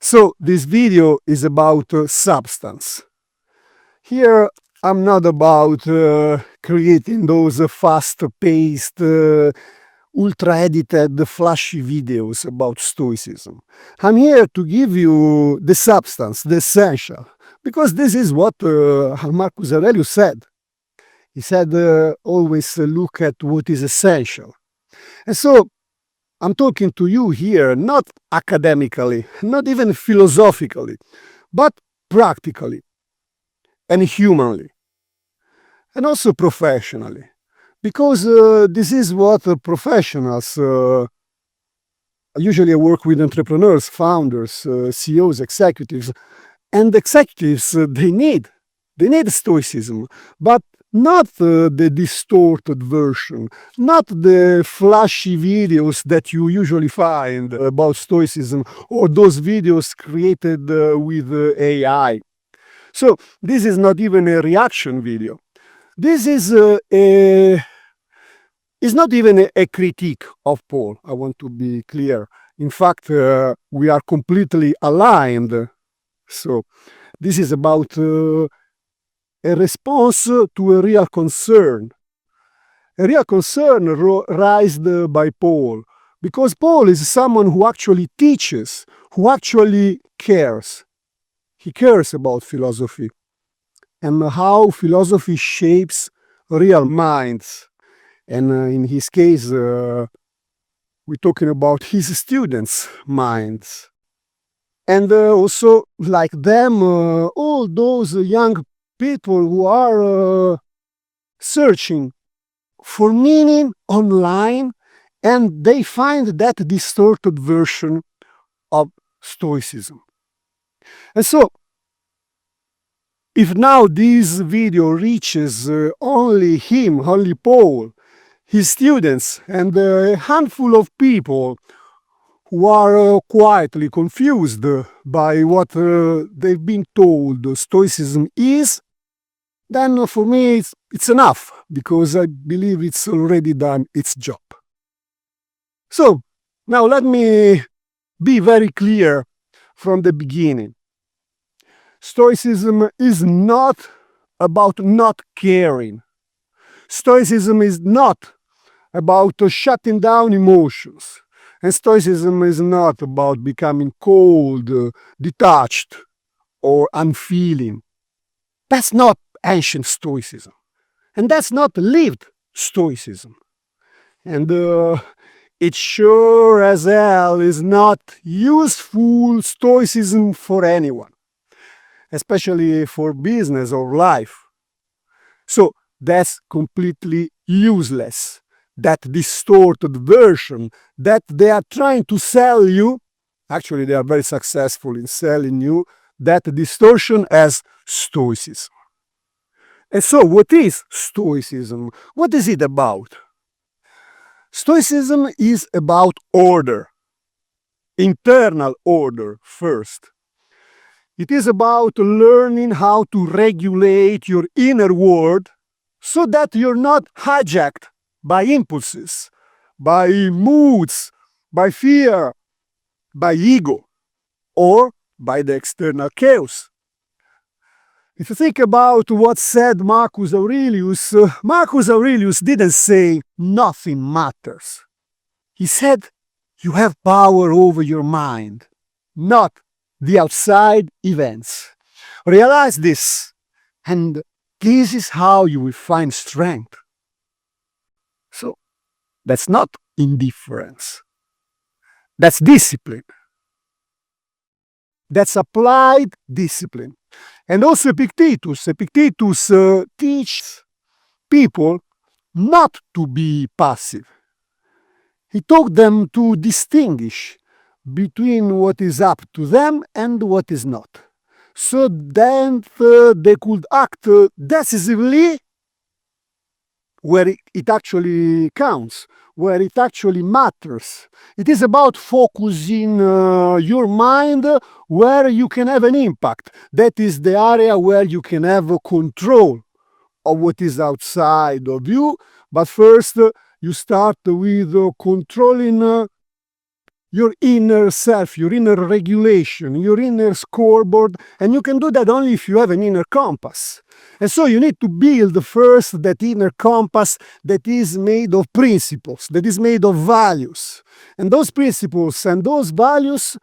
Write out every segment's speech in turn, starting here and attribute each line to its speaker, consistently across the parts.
Speaker 1: So this video is about substance. Here I'm not about creating those fast-paced, ultra-edited, flashy videos about Stoicism. I'm here to give you the substance, the essential, because this is what Marcus Aurelius said. He said, always look at what is essential. And so I'm talking to you here, not academically, not even philosophically, but practically and humanly, and also professionally. Because this is what professionals, usually I work with entrepreneurs, founders, CEOs, executives, and executives, they need Stoicism, but not the distorted version, not the flashy videos that you usually find about Stoicism, or those videos created with AI. So this is not even a reaction video. This is it's not even a critique of Paul, I want to be clear. In fact, we are completely aligned. So this is about a response to a real concern. A real concern raised by Paul, because Paul is someone who actually teaches, who actually cares. He cares about philosophy and how philosophy shapes real minds. And in his case, we're talking about his students' minds. And also, like them, all those young people who are searching for meaning online, and they find that distorted version of Stoicism. And so, if now this video reaches only him, only Paul, his students, and a handful of people who are quietly confused by what they've been told Stoicism is, then for me it's enough, because I believe it's already done its job. So now let me be very clear from the beginning. Stoicism is not about not caring. Stoicism is not about shutting down emotions. And Stoicism is not about becoming cold, detached, or unfeeling. That's not ancient Stoicism. And that's not lived Stoicism. And it sure as hell is not useful Stoicism for anyone, especially for business or life. So that's completely useless. That distorted version that they are trying to sell you, actually they are very successful in selling you that distortion as Stoicism. And so what is Stoicism? What is it about? Stoicism is about order, internal order first. It is about learning how to regulate your inner world so that you're not hijacked by impulses, by moods, by fear, by ego, or by the external chaos. If you think about what said Marcus Aurelius didn't say nothing matters. He said you have power over your mind, not the outside events. Realize this, and this is how you will find strength. So that's not indifference. That's discipline. That's applied discipline. And also Epictetus teaches people not to be passive. He taught them to distinguish between what is up to them and what is not, so that they could act decisively where it actually counts, where it actually matters. It is about focusing your mind where you can have an impact. That is the area where you can have control of what is outside of you. But first, you start with controlling your inner self, your inner regulation, your inner scoreboard, and you can do that only if you have an inner compass. And so you need to build first that inner compass that is made of principles, that is made of values. And those principles and those values,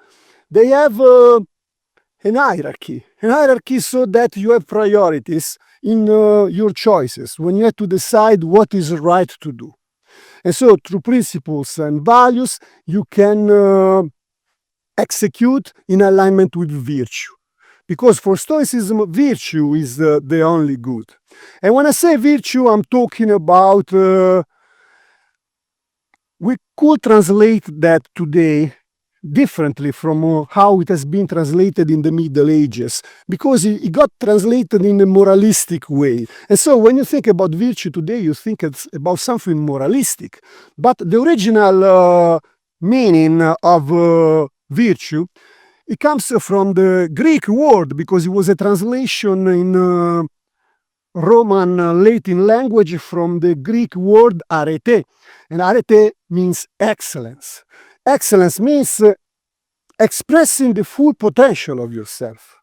Speaker 1: they have an hierarchy so that you have priorities in your choices when you have to decide what is right to do. And so through principles and values, you can execute in alignment with virtue. Because for Stoicism, virtue is the only good. And when I say virtue, I'm talking about, we could translate that today differently from how it has been translated in the Middle Ages, because it got translated in a moralistic way. And so when you think about virtue today, you think it's about something moralistic. But the original meaning of virtue, it comes from the Greek word, because it was a translation in Roman Latin language from the Greek word arete. And arete means excellence. Excellence means expressing the full potential of yourself.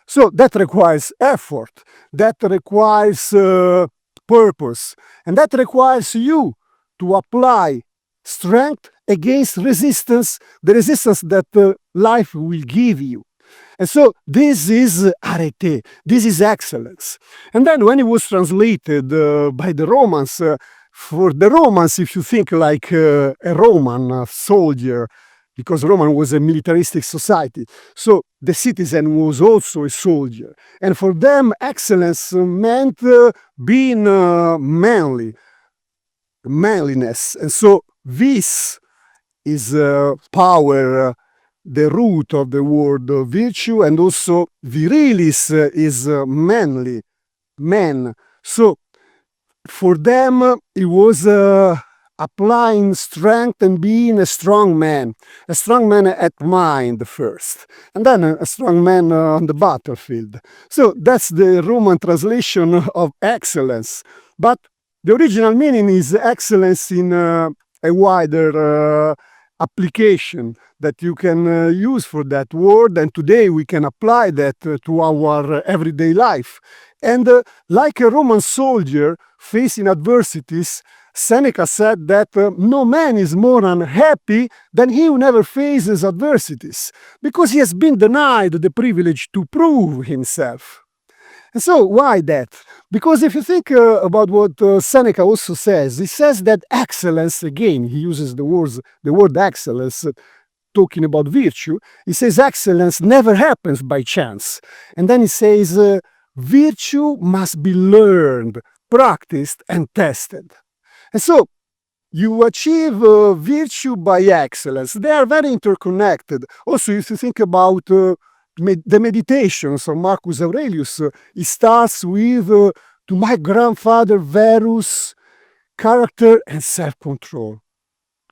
Speaker 1: So that requires effort, that requires purpose, and that requires you to apply strength against resistance, the resistance that life will give you. And so this is arete, this is excellence. And then when it was translated by the Romans, for the Romans, if you think like a Roman soldier, because Roman was a militaristic society, so the citizen was also a soldier. And for them, excellence meant being manly, manliness. And so this is power, the root of the word virtue, and also virilis is manly, man. So for them, it was applying strength and being a strong man at mind first, and then a strong man on the battlefield. So that's the Roman translation of excellence. But the original meaning is excellence in a wider application that you can use for that word, and today we can apply that to our everyday life. And like a Roman soldier facing adversities, Seneca said that no man is more unhappy than he who never faces adversities, because he has been denied the privilege to prove himself. And so why that? Because if you think about what Seneca also says, he says that excellence, again, he uses the word excellence, talking about virtue. He says excellence never happens by chance. And then he says virtue must be learned, practiced, and tested. And so you achieve virtue by excellence. They are very interconnected. Also, if you think about the meditations of Marcus Aurelius, it starts with, to my grandfather Verus, character and self-control.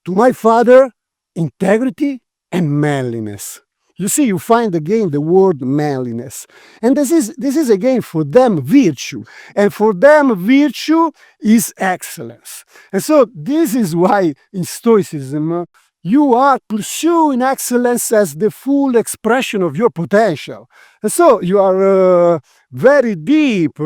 Speaker 1: To my father, integrity and manliness. You see, you find again the word manliness. And this is again for them virtue. And for them, virtue is excellence. And so this is why in Stoicism, you are pursuing excellence as the full expression of your potential. And so you are very deep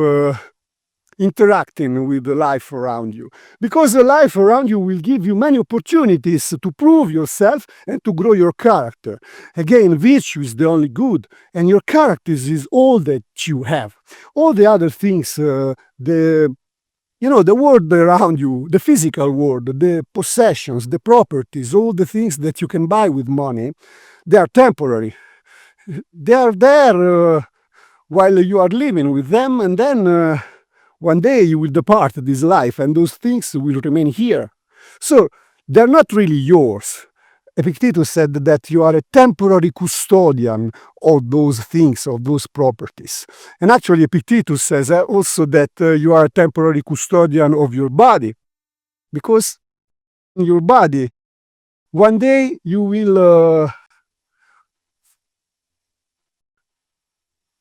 Speaker 1: interacting with the life around you, because the life around you will give you many opportunities to prove yourself and to grow your character. Again, virtue is the only good, and your character is all that you have. All the other things, the world around you, the physical world, the possessions, the properties, all the things that you can buy with money, they are temporary. They are there while you are living with them, and then one day you will depart this life, and those things will remain here. So they're not really yours. Epictetus said that you are a temporary custodian of those things, of those properties. And actually Epictetus says also that you are a temporary custodian of your body, because in your body, one day you will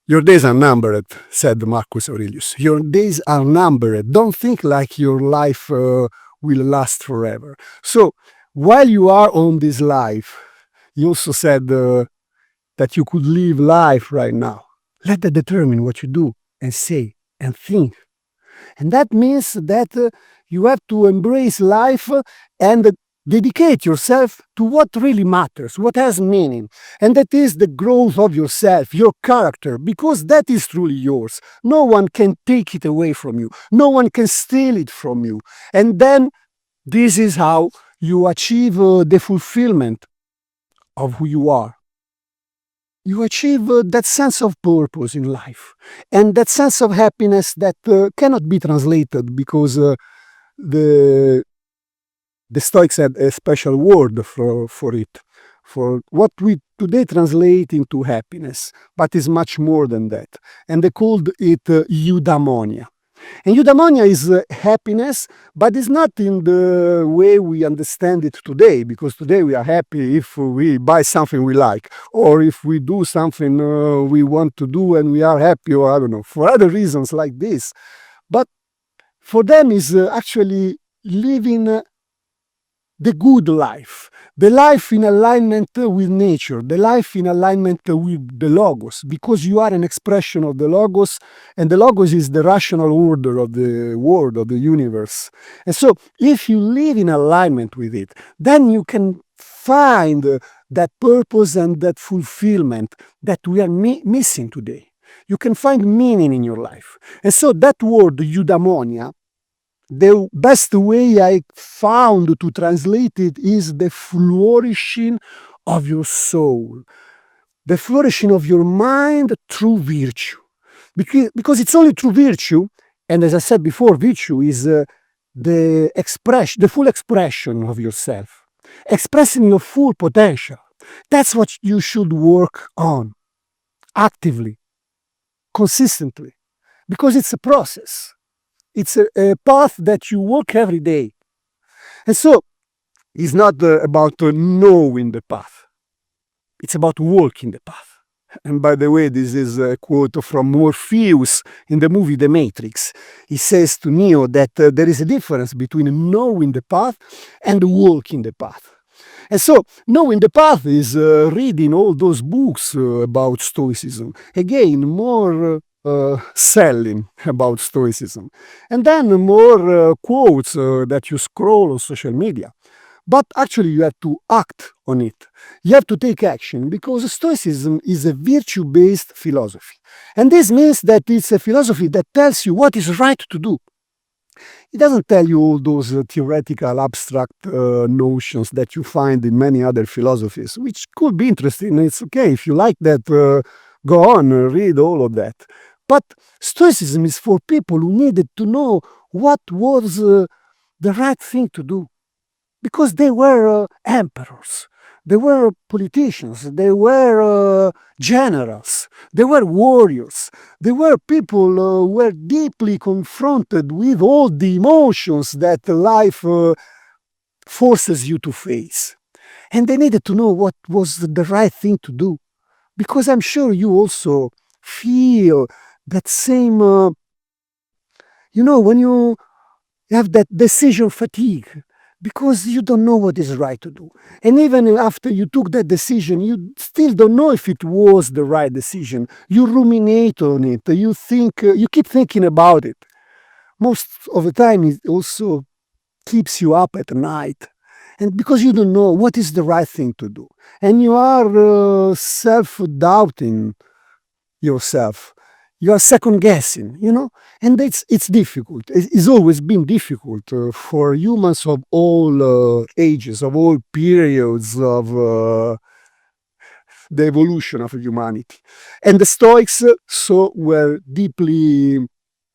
Speaker 1: your days are numbered, said Marcus Aurelius. Your days are numbered. Don't think like your life will last forever. So while you are on this life, You also said that you could live life right now. Let that determine what you do and say and think. And that means that you have to embrace life and dedicate yourself to what really matters, what has meaning. And that is the growth of yourself, your character, because that is truly yours. No one can take it away from you, no one can steal it from you. And then this is how you achieve the fulfillment of who you are. You achieve that sense of purpose in life and that sense of happiness that cannot be translated because the Stoics had a special word for it, for what we today translate into happiness, but is much more than that. And they called it eudaimonia. And eudaimonia is happiness, but it's not in the way we understand it today, because today we are happy if we buy something we like, or if we do something we want to do and we are happy, or I don't know, for other reasons like this. But for them is actually living the good life, the life in alignment with nature, the life in alignment with the Logos, because you are an expression of the Logos, and the Logos is the rational order of the world, of the universe. And so, if you live in alignment with it, then you can find that purpose and that fulfillment that we are missing today. You can find meaning in your life. And so, that word, eudaimonia, the best way I found to translate it is the flourishing of your soul, the flourishing of your mind through virtue. Because it's only through virtue, and as I said before, virtue is the full expression of yourself, expressing your full potential. That's what you should work on actively, consistently, because it's a process. It's a path that you walk every day. And so it's not about knowing the path. It's about walking the path. And by the way, this is a quote from Morpheus in the movie The Matrix. He says to Neo that there is a difference between knowing the path and walking the path. And so, knowing the path is reading all those books about Stoicism. Again, more selling about Stoicism. And then more quotes that you scroll on social media. But actually, you have to act on it. You have to take action because Stoicism is a virtue based philosophy. And this means that it's a philosophy that tells you what is right to do. It doesn't tell you all those theoretical, abstract notions that you find in many other philosophies, which could be interesting. It's okay. If you like that, go on, read all of that. But Stoicism is for people who needed to know what was the right thing to do. Because they were emperors, they were politicians, they were generals, they were warriors, they were people who were deeply confronted with all the emotions that life forces you to face. And they needed to know what was the right thing to do. Because I'm sure you also feel that same, when you have that decision fatigue, because you don't know what is right to do. And even after you took that decision, you still don't know if it was the right decision. You ruminate on it. You think, you keep thinking about it. Most of the time, it also keeps you up at night. And because you don't know what is the right thing to do. And you are self-doubting yourself. You are second guessing, and it's difficult. It's always been difficult for humans of all ages, of all periods of the evolution of humanity. And the Stoics so were deeply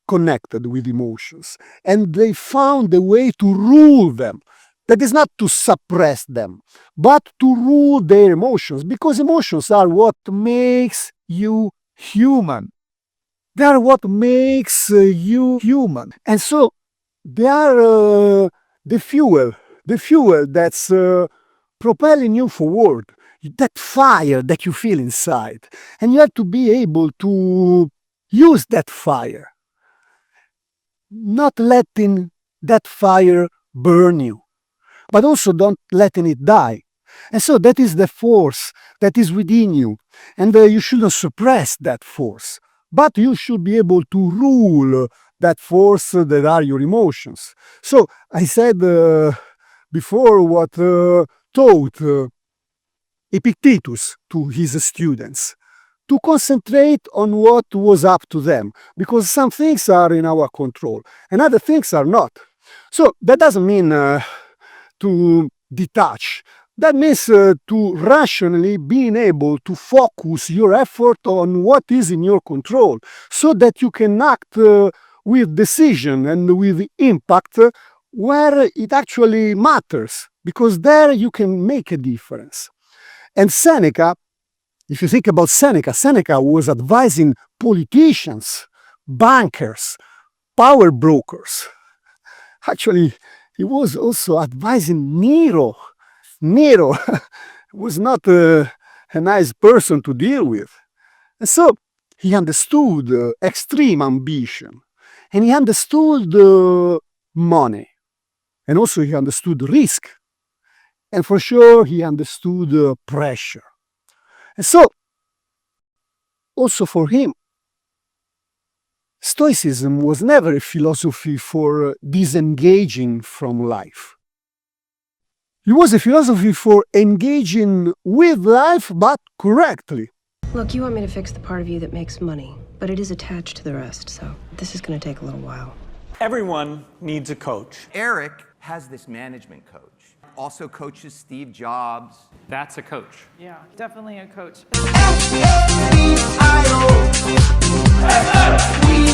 Speaker 1: connected with emotions, and they found a way to rule them. That is not to suppress them, but to rule their emotions, because emotions are what makes you human. They are what makes you human. And so they are the fuel that's propelling you forward, that fire that you feel inside. And you have to be able to use that fire, not letting that fire burn you, but also don't letting it die. And so that is the force that is within you. And you shouldn't suppress that force, but you should be able to rule that force that are your emotions. So I said before what taught Epictetus to his students, to concentrate on what was up to them, because some things are in our control and other things are not. So that doesn't mean to detach. That means to rationally being able to focus your effort on what is in your control so that you can act with decision and with impact where it actually matters, because there you can make a difference. And Seneca, if you think about Seneca, Seneca was advising politicians, bankers, power brokers. Actually, he was also advising Nero. Nero was not a nice person to deal with. And so he understood extreme ambition, and he understood money, and also he understood risk, and for sure he understood pressure. And so, also for him, Stoicism was never a philosophy for disengaging from life. It was a philosophy for engaging with life, but correctly.
Speaker 2: Look, you want me to fix the part of you that makes money, but it is attached to the rest, so this is going to take a little while. Everyone needs a coach.
Speaker 3: Eric has this management coach. Also coaches Steve Jobs.
Speaker 4: That's a coach.
Speaker 5: Yeah, definitely a coach.
Speaker 6: We